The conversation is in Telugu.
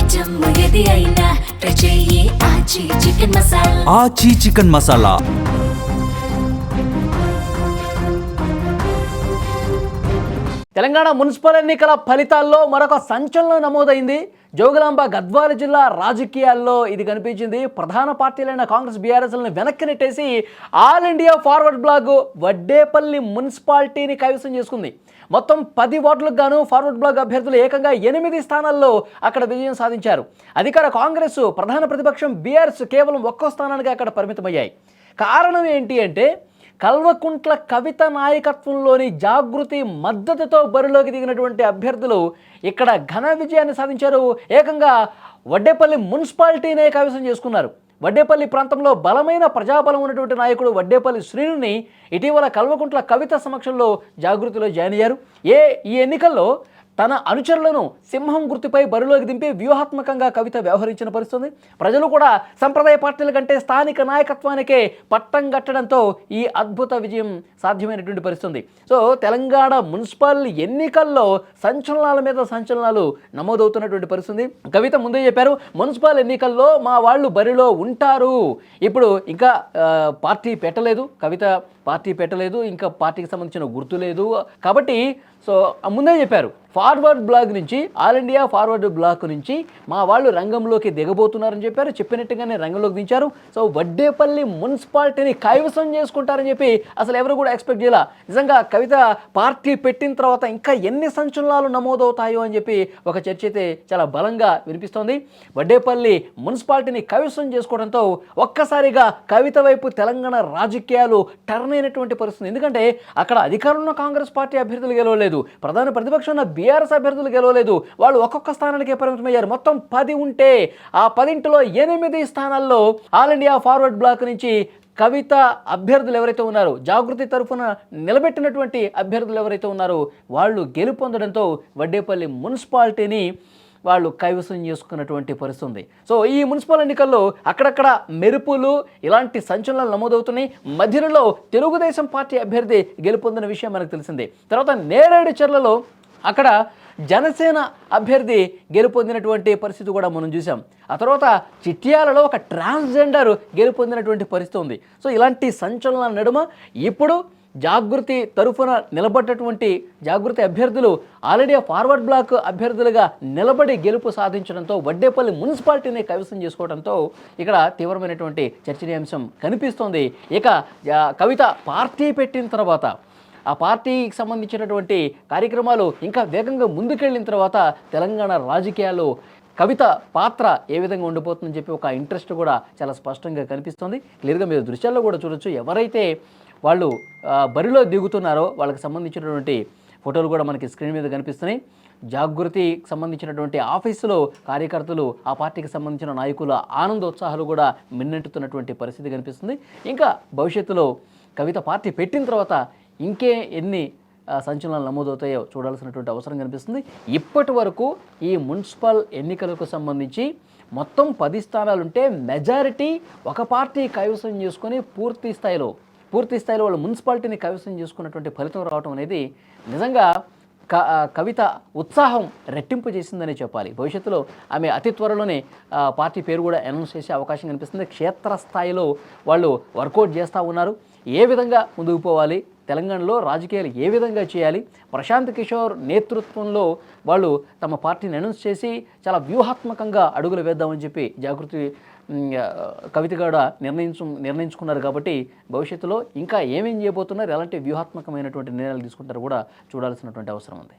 ఐటమ్ ఏది అయినా ట్రై చెయ్యి ఆచి చికెన్ మసాలా. ఆచి చికెన్ మసాలా. తెలంగాణ మున్సిపల్ ఎన్నికల ఫలితాల్లో మరొక సంచలనం నమోదైంది. జోగులాంబ గద్వాల జిల్లా రాజకీయాల్లో ఇది కనిపించింది. ప్రధాన పార్టీలైన కాంగ్రెస్, బీఆర్ఎస్లను వెనక్కి నెట్టేసి ఆల్ ఇండియా ఫార్వర్డ్ బ్లాక్ వడ్డేపల్లి మున్సిపాలిటీని కైవసం చేసుకుంది. మొత్తం 10 వార్డులకు గాను ఫార్వర్డ్ బ్లాక్ అభ్యర్థులు ఏకంగా 8 స్థానాల్లో అక్కడ విజయం సాధించారు. అధికార కాంగ్రెస్, ప్రధాన ప్రతిపక్షం బీఆర్ఎస్ కేవలం 1 స్థానానికి అక్కడ పరిమితమయ్యాయి. కారణం ఏంటి అంటే కల్వకుంట్ల కవిత నాయకత్వంలోని జాగృతి మద్దతుతో బరిలోకి దిగినటువంటి అభ్యర్థులు ఇక్కడ ఘన విజయాన్ని సాధించారు. ఏకంగా వడ్డేపల్లి మున్సిపాలిటీనే కైవసం చేసుకున్నారు. వడ్డేపల్లి ప్రాంతంలో బలమైన ప్రజాబలం ఉన్నటువంటి నాయకుడు వడ్డేపల్లి శ్రీనుని ఇటీవల కల్వకుంట్ల కవిత సమక్షంలో జాగృతిలో జాయిన్ అయ్యారు. ఈ ఎన్నికల్లో తన అనుచరులను సింహం గుర్తుపై బరిలోకి దింపి వ్యూహాత్మకంగా కవిత వ్యవహరించిన పరిస్థితుంది. ప్రజలు కూడా సంప్రదాయ పార్టీల కంటే స్థానిక నాయకత్వానికే పట్టం కట్టడంతో ఈ అద్భుత విజయం సాధ్యమైనటువంటి పరిస్థితుంది. సో తెలంగాణ మున్సిపల్ ఎన్నికల్లో సంచలనాల మీద సంచలనాలు నమోదవుతున్నటువంటి పరిస్థితుంది. కవిత ముందే చెప్పారు, మున్సిపల్ ఎన్నికల్లో మా వాళ్ళు బరిలో ఉంటారు. ఇప్పుడు ఇంకా పార్టీ పెట్టలేదు, కవిత పార్టీ పెట్టలేదు, ఇంకా పార్టీకి సంబంధించిన గుర్తు లేదు. కాబట్టి సో ముందే చెప్పారు, ఫార్వర్డ్ బ్లాక్ నుంచి, ఆల్ ఇండియా ఫార్వర్డ్ బ్లాక్ నుంచి మా వాళ్ళు రంగంలోకి దిగబోతున్నారని చెప్పారు. చెప్పినట్టుగానే రంగంలోకి దించారు. సో వడ్డేపల్లి మున్సిపాలిటీని కైవసం చేసుకుంటారని చెప్పి అసలు ఎవరు కూడా ఎక్స్పెక్ట్ చేయాల. నిజంగా కవిత పార్టీ పెట్టిన తర్వాత ఇంకా ఎన్ని సంచలనాలు నమోదవుతాయో అని చెప్పి ఒక చర్చ అయితే చాలా బలంగా వినిపిస్తోంది. వడ్డేపల్లి మున్సిపాలిటీని కైవసం చేసుకోవడంతో ఒక్కసారిగా కవిత వైపు తెలంగాణ రాజకీయాలు టర్న్ అయినటువంటి పరిస్థితి. ఎందుకంటే అక్కడ అధికారంలో కాంగ్రెస్ పార్టీ అభ్యర్థులు గెలవలేదు, ప్రధాన ప్రతిపక్షం బీఆర్ఎస్ అభ్యర్థులు గెలవలేదు. వాళ్ళు ఒక్కొక్క స్థానానికి పరిమితమయ్యారు. మొత్తం 10 ఉంటే ఆ 10లో 8 స్థానాల్లో ఆల్ ఇండియా ఫార్వర్డ్ బ్లాక్ నుంచి కవిత అభ్యర్థులు ఎవరైతే ఉన్నారో, జాగృతి తరఫున నిలబెట్టినటువంటి అభ్యర్థులు ఎవరైతే ఉన్నారో వాళ్ళు గెలుపొందడంతో వడ్డేపల్లి మున్సిపాలిటీని వాళ్ళు కైవసం చేసుకున్నటువంటి పరిస్థితి ఉంది. సో ఈ మున్సిపల్ ఎన్నికల్లో అక్కడక్కడ మెరుపులు, ఇలాంటి సంచలనాలు నమోదవుతున్నాయి. మధ్యలో తెలుగుదేశం పార్టీ అభ్యర్థి గెలుపొందిన విషయం మనకు తెలిసిందే. తర్వాత నేరేడుచర్లలో అక్కడ జనసేన అభ్యర్థి గెలుపొందినటువంటి పరిస్థితి కూడా మనం చూసాం. ఆ తర్వాత చిట్యాలలో ఒక ట్రాన్స్జెండర్ గెలుపొందినటువంటి పరిస్థితి ఉంది. సో ఇలాంటి సంచలనాల నడుమ ఇప్పుడు జాగృతి తరఫున నిలబడ్డటువంటి జాగృతి అభ్యర్థులు ఆల్రెడీ ఫార్వర్డ్ బ్లాక్ అభ్యర్థులుగా నిలబడి గెలుపు సాధించడంతో వడ్డేపల్లి మున్సిపాలిటీని కైవసం చేసుకోవడంతో ఇక్కడ తీవ్రమైనటువంటి చర్చనీయాంశం కనిపిస్తోంది. ఇక కవిత పార్టీ పెట్టిన తర్వాత ఆ పార్టీకి సంబంధించినటువంటి కార్యక్రమాలు ఇంకా వేగంగా ముందుకెళ్ళిన తర్వాత తెలంగాణ రాజకీయాల్లో కవిత పాత్ర ఏ విధంగా ఉండిపోతుందని చెప్పి ఒక ఇంట్రెస్ట్ కూడా చాలా స్పష్టంగా కనిపిస్తుంది. క్లియర్గా మీరు దృశ్యాల్లో కూడా చూడొచ్చు. ఎవరైతే వాళ్ళు బరిలో దిగుతున్నారో వాళ్ళకి సంబంధించినటువంటి ఫోటోలు కూడా మనకి స్క్రీన్ మీద కనిపిస్తున్నాయి. జాగృతికి సంబంధించినటువంటి ఆఫీసులో కార్యకర్తలు, ఆ పార్టీకి సంబంధించిన నాయకుల ఆనందోత్సాహాలు కూడా మిన్నెట్టుతున్నటువంటి పరిస్థితి కనిపిస్తుంది. ఇంకా భవిష్యత్తులో కవిత పార్టీ పెట్టిన తర్వాత ఇంకే ఎన్ని సంచలనాలు నమోదవుతాయో చూడాల్సినటువంటి అవసరం కనిపిస్తుంది. ఇప్పటి వరకు ఈ మున్సిపల్ ఎన్నికలకు సంబంధించి మొత్తం 10 స్థానాలుంటే మెజారిటీ ఒక పార్టీ కైవసం చేసుకొని పూర్తి స్థాయిలో వాళ్ళు మున్సిపాలిటీని కైవసం చేసుకున్నటువంటి ఫలితం రావడం అనేది నిజంగా కవిత ఉత్సాహం రెట్టింపు చేసిందని చెప్పాలి. భవిష్యత్తులో ఆమె అతి త్వరలోనే పార్టీ పేరు కూడా అనౌన్స్ చేసే అవకాశం కనిపిస్తుంది. క్షేత్రస్థాయిలో వాళ్ళు వర్కౌట్ చేస్తూ ఉన్నారు. ఏ విధంగా ముందుకు పోవాలి, తెలంగాణలో రాజకీయాలు ఏ విధంగా చేయాలి, ప్రశాంత్ కిషోర్ నేతృత్వంలో వాళ్ళు తమ పార్టీని అనౌన్స్ చేసి చాలా వ్యూహాత్మకంగా అడుగులు వేద్దామని చెప్పి జాగృతి కవిత కూడా నిర్ణయించుకున్నారు. కాబట్టి భవిష్యత్తులో ఇంకా ఏమేం చేయబోతున్నారు, ఎలాంటి వ్యూహాత్మకమైనటువంటి నిర్ణయాలు తీసుకుంటారో కూడా చూడాల్సినటువంటి అవసరం ఉంది.